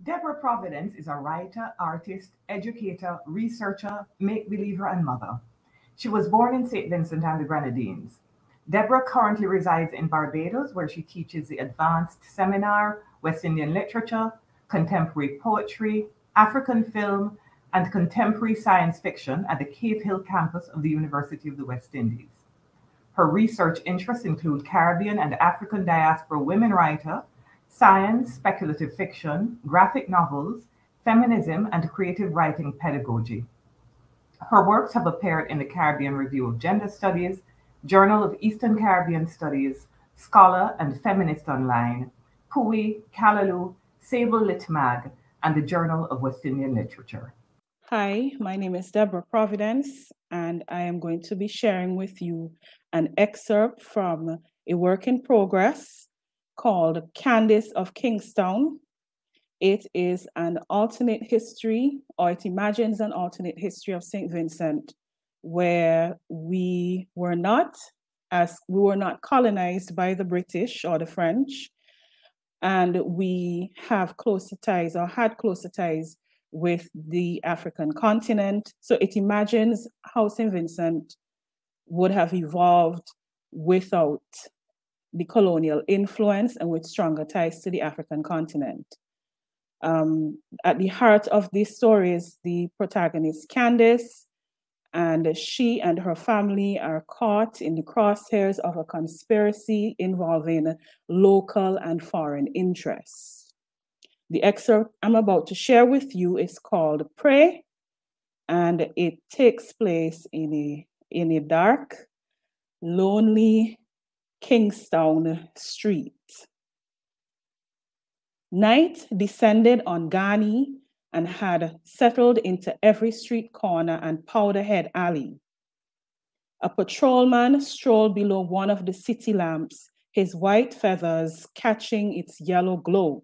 Debra Providence is a writer, artist, educator, researcher, make-believer, and mother. She was born in St. Vincent and the Grenadines. Debra currently resides in Barbados, where she teaches the Advanced Seminar, West Indian Literature, Contemporary Poetry, African Film, and Contemporary Science Fiction at the Cave Hill campus of the University of the West Indies. Her research interests include Caribbean and African diaspora women writer, science, speculative fiction, graphic novels, feminism, and creative writing pedagogy. Her works have appeared in the Caribbean Review of Gender Studies, Journal of Eastern Caribbean Studies, Scholar and Feminist Online, Pui, Callaloo, Sable Lit Mag, and the Journal of West Indian Literature. Hi, my name is Debra Providence, and I am going to be sharing with you an excerpt from a work in progress called Kandace of Kingstown. It is an alternate history, or it imagines an alternate history of St. Vincent, where we were not colonized by the British or the French, and we have closer ties or had closer ties with the African continent. So it imagines how St. Vincent would have evolved without the colonial influence and with stronger ties to the African continent. At the heart of this story is the protagonist, Kandace, and she and her family are caught in the crosshairs of a conspiracy involving local and foreign interests. The excerpt I'm about to share with you is called Pray, and it takes place in a dark, lonely Kingstown street. Night descended on Ghani and had settled into every street corner and Powderhead Alley. A patrolman strolled below one of the city lamps, his white feathers catching its yellow glow.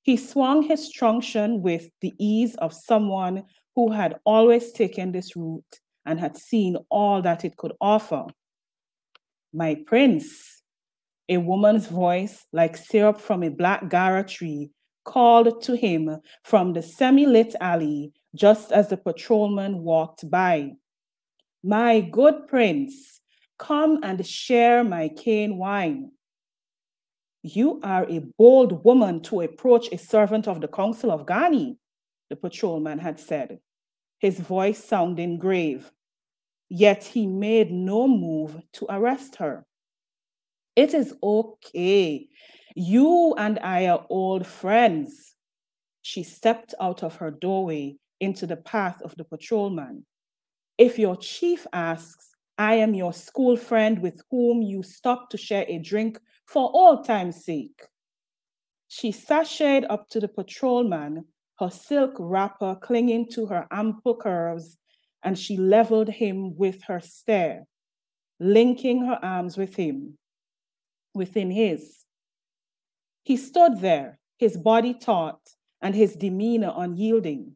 He swung his truncheon with the ease of someone who had always taken this route and had seen all that it could offer. My prince, a woman's voice like syrup from a black gara tree called to him from the semi-lit alley just as the patrolman walked by. My good prince, come and share my cane wine. You are a bold woman to approach a servant of the Council of Ghani, the patrolman had said, his voice sounding grave. Yet he made no move to arrest her. It is okay. You and I are old friends. She stepped out of her doorway into the path of the patrolman. If your chief asks, I am your school friend with whom you stopped to share a drink for old time's sake. She sashayed up to the patrolman, her silk wrapper clinging to her ample curves, and she leveled him with her stare, linking her arms with him, within his. He stood there, his body taut and his demeanor unyielding.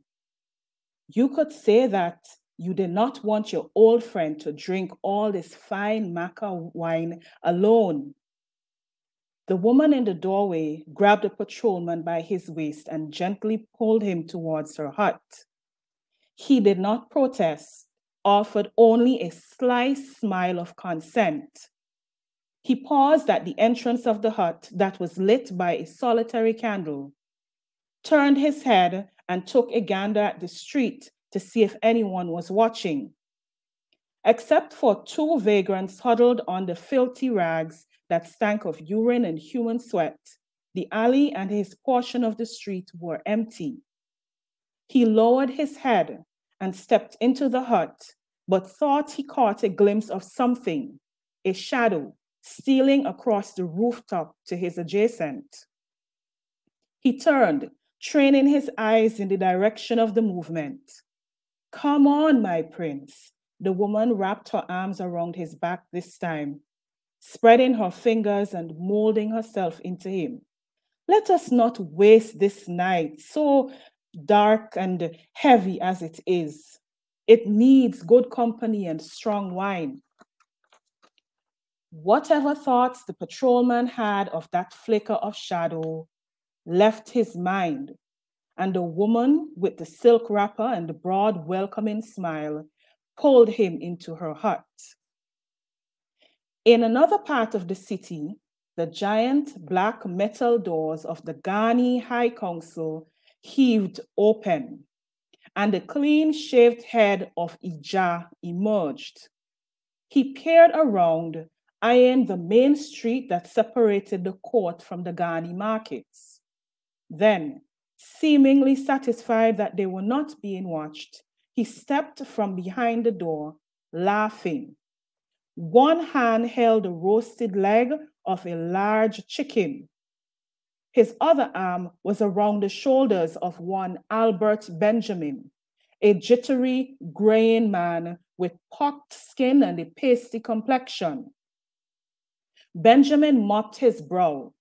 You could say that you did not want your old friend to drink all this fine maca wine alone. The woman in the doorway grabbed the patrolman by his waist and gently pulled him towards her hut. He did not protest, offered only a sly smile of consent. He paused at the entrance of the hut that was lit by a solitary candle, turned his head and took a gander at the street to see if anyone was watching. Except for two vagrants huddled on the filthy rags that stank of urine and human sweat, the alley and his portion of the street were empty. He lowered his head and stepped into the hut, but thought he caught a glimpse of something, a shadow, stealing across the rooftop to his adjacent. He turned, training his eyes in the direction of the movement. Come on, my prince. The woman wrapped her arms around his back this time, spreading her fingers and molding herself into him. Let us not waste this night, so dark and heavy as it is. It needs good company and strong wine. Whatever thoughts the patrolman had of that flicker of shadow left his mind, and the woman with the silk wrapper and the broad welcoming smile pulled him into her hut. In another part of the city, the giant black metal doors of the Ghani High Council heaved open, and the clean-shaved head of Ija emerged. He peered around, eyeing the main street that separated the court from the Ghani markets. Then, seemingly satisfied that they were not being watched, he stepped from behind the door, laughing. One hand held the roasted leg of a large chicken. His other arm was around the shoulders of one Albert Benjamin, a jittery, graying man with pocked skin and a pasty complexion. Benjamin mopped his brow,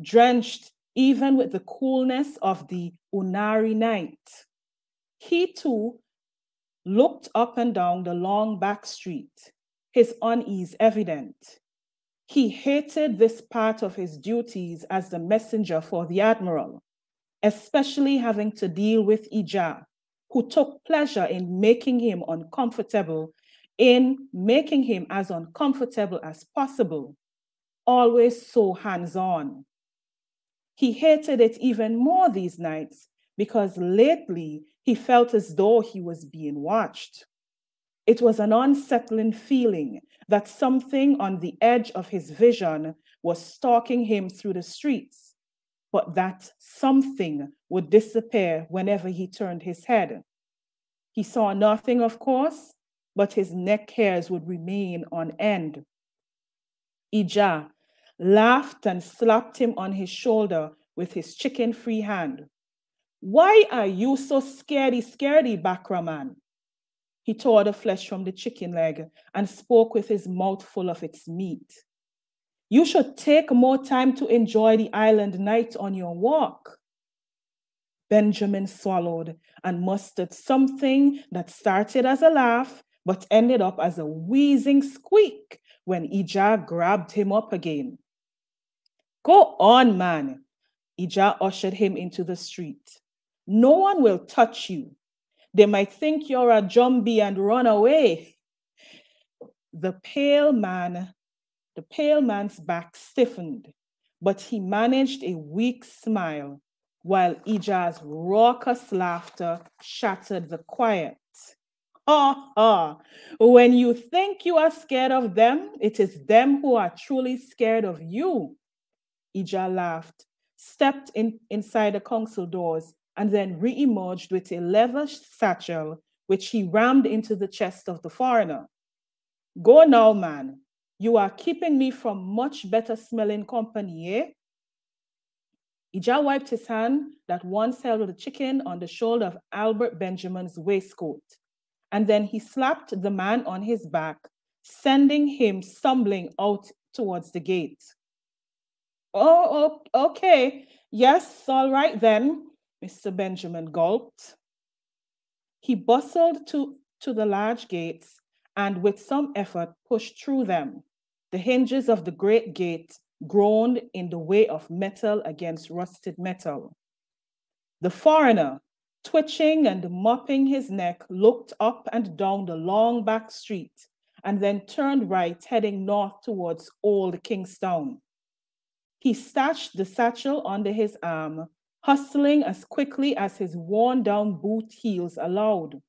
drenched even with the coolness of the Unari night. He too looked up and down the long back street, his unease evident. He hated this part of his duties as the messenger for the admiral, especially having to deal with Ija, who took pleasure in making him as uncomfortable as possible, always so hands-on. He hated it even more these nights because lately he felt as though he was being watched. It was an unsettling feeling that something on the edge of his vision was stalking him through the streets, but that something would disappear whenever he turned his head. He saw nothing, of course, but his neck hairs would remain on end. Ija laughed and slapped him on his shoulder with his chicken-free hand. "Why are you so scaredy, Bakra man?" He tore the flesh from the chicken leg and spoke with his mouth full of its meat. "You should take more time to enjoy the island night on your walk." Benjamin swallowed and mustered something that started as a laugh but ended up as a wheezing squeak when Ija grabbed him up again. "Go on, man." Ija ushered him into the street. "No one will touch you. They might think you're a jumbie and run away." The pale man's back stiffened, but he managed a weak smile while Ija's raucous laughter shattered the quiet. "Ha ha! When you think you are scared of them, it is them who are truly scared of you." Ija laughed, stepped inside the council doors, and then re-emerged with a leather satchel, which he rammed into the chest of the foreigner. "Go now, man. You are keeping me from much better smelling company, eh?" Ija wiped his hand that once held the chicken on the shoulder of Albert Benjamin's waistcoat, and then he slapped the man on his back, sending him stumbling out towards the gate. "Oh, okay. Yes, all right then," Mr. Benjamin gulped. He bustled to the large gates and with some effort pushed through them. The hinges of the great gate groaned in the way of metal against rusted metal. The foreigner, twitching and mopping his neck, looked up and down the long back street and then turned right, heading north towards Old Kingstown. He stashed the satchel under his arm, hustling as quickly as his worn-down boot heels allowed.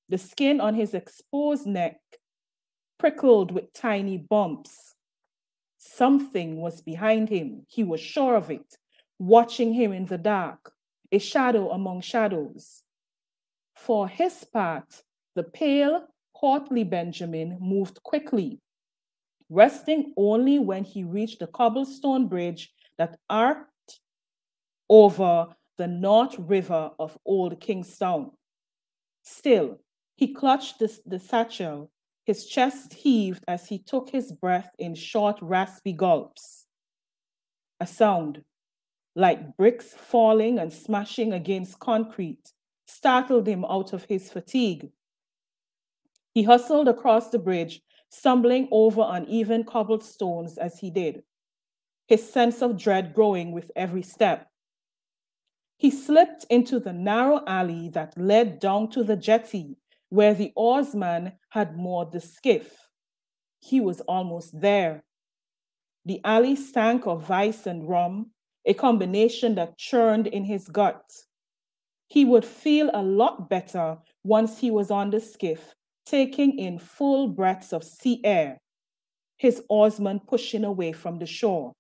The skin on his exposed neck prickled with tiny bumps. Something was behind him, he was sure of it, watching him in the dark, a shadow among shadows. For his part, the pale, portly Benjamin moved quickly, resting only when he reached the cobblestone bridge that arced over the North River of Old Kingstown. Still, he clutched the satchel. His chest heaved as he took his breath in short, raspy gulps. A sound, like bricks falling and smashing against concrete, startled him out of his fatigue. He hustled across the bridge, stumbling over uneven cobblestones as he did, his sense of dread growing with every step. He slipped into the narrow alley that led down to the jetty where the oarsman had moored the skiff. He was almost there. The alley stank of vice and rum, a combination that churned in his gut. He would feel a lot better once he was on the skiff, taking in full breaths of sea air, his oarsman pushing away from the shore.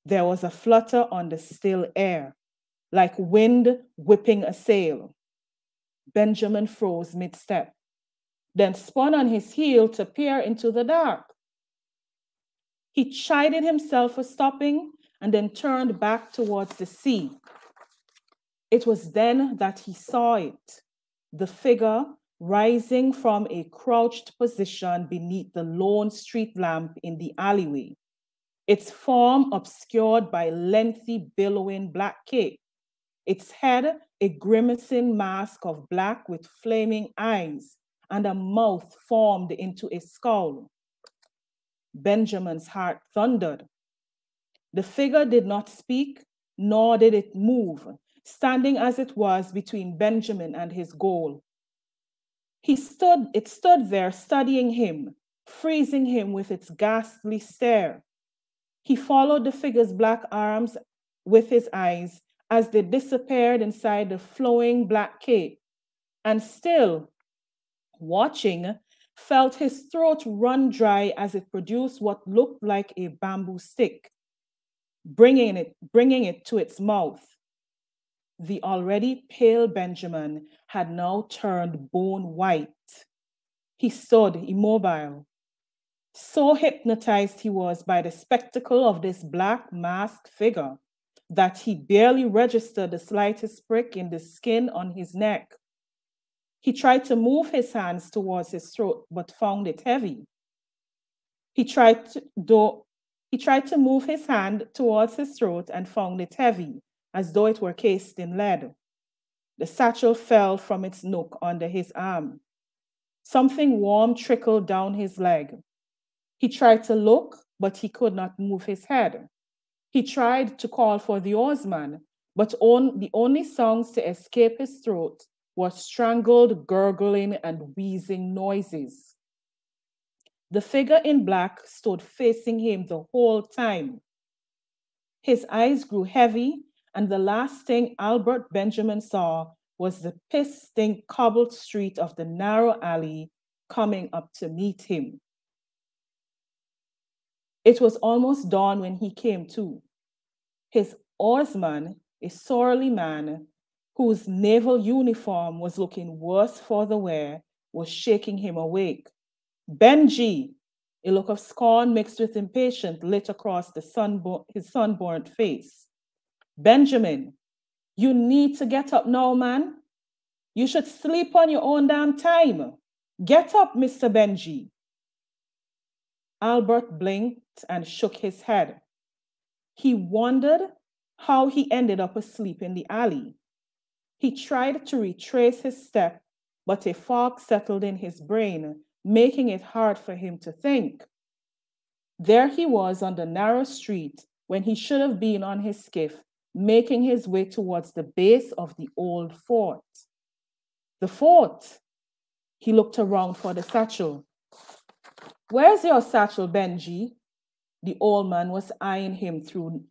There was a flutter on the still air, like wind whipping a sail. Benjamin froze mid-step, then spun on his heel to peer into the dark. He chided himself for stopping and then turned back towards the sea. It was then that he saw it, the figure rising from a crouched position beneath the lone street lamp in the alleyway, its form obscured by lengthy billowing black cape, its head a grimacing mask of black with flaming eyes and a mouth formed into a skull. Benjamin's heart thundered. The figure did not speak, nor did it move, standing as it was between Benjamin and his goal. It stood there studying him, freezing him with its ghastly stare. He followed the figure's black arms with his eyes as they disappeared inside the flowing black cape, and still, watching, felt his throat run dry as it produced what looked like a bamboo stick, bringing it to its mouth. The already pale Benjamin had now turned bone white. He stood immobile. So hypnotized he was by the spectacle of this black masked figure that he barely registered the slightest prick in the skin on his neck. He tried to move his hands towards his throat, but found it heavy. He tried to move his hand towards his throat and found it heavy, as though it were cased in lead. The satchel fell from its nook under his arm. Something warm trickled down his leg. He tried to look, but he could not move his head. He tried to call for the oarsman, but the only sounds to escape his throat were strangled, gurgling, and wheezing noises. The figure in black stood facing him the whole time. His eyes grew heavy, and the last thing Albert Benjamin saw was the piss-stink cobbled street of the narrow alley coming up to meet him. It was almost dawn when he came to. His oarsman, a sorely man, whose naval uniform was looking worse for the wear, was shaking him awake. Benji, a look of scorn mixed with impatience lit across his sunburnt face. Benjamin, you need to get up now, man. You should sleep on your own damn time. Get up, Mr. Benji. Albert blinked and shook his head. He wondered how he ended up asleep in the alley. He tried to retrace his step, but a fog settled in his brain, making it hard for him to think. There he was on the narrow street when he should have been on his skiff, making his way towards the base of the old fort. The fort! He looked around for the satchel. Where's your satchel, Benji? The oarsman was eyeing him through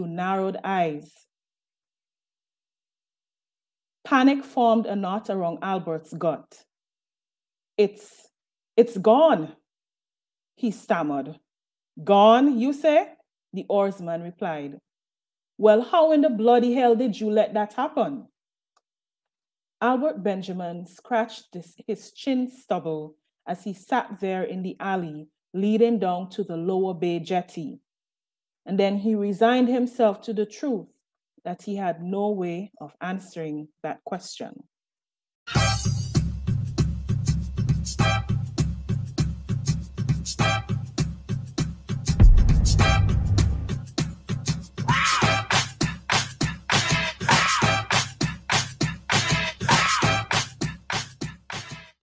narrowed eyes. Panic formed a knot around Albert's gut. It's gone, he stammered. Gone, you say? The oarsman replied. Well, how in the bloody hell did you let that happen? Albert Benjamin scratched his chin stubble as he sat there in the alley leading down to the lower bay jetty. And then he resigned himself to the truth that he had no way of answering that question.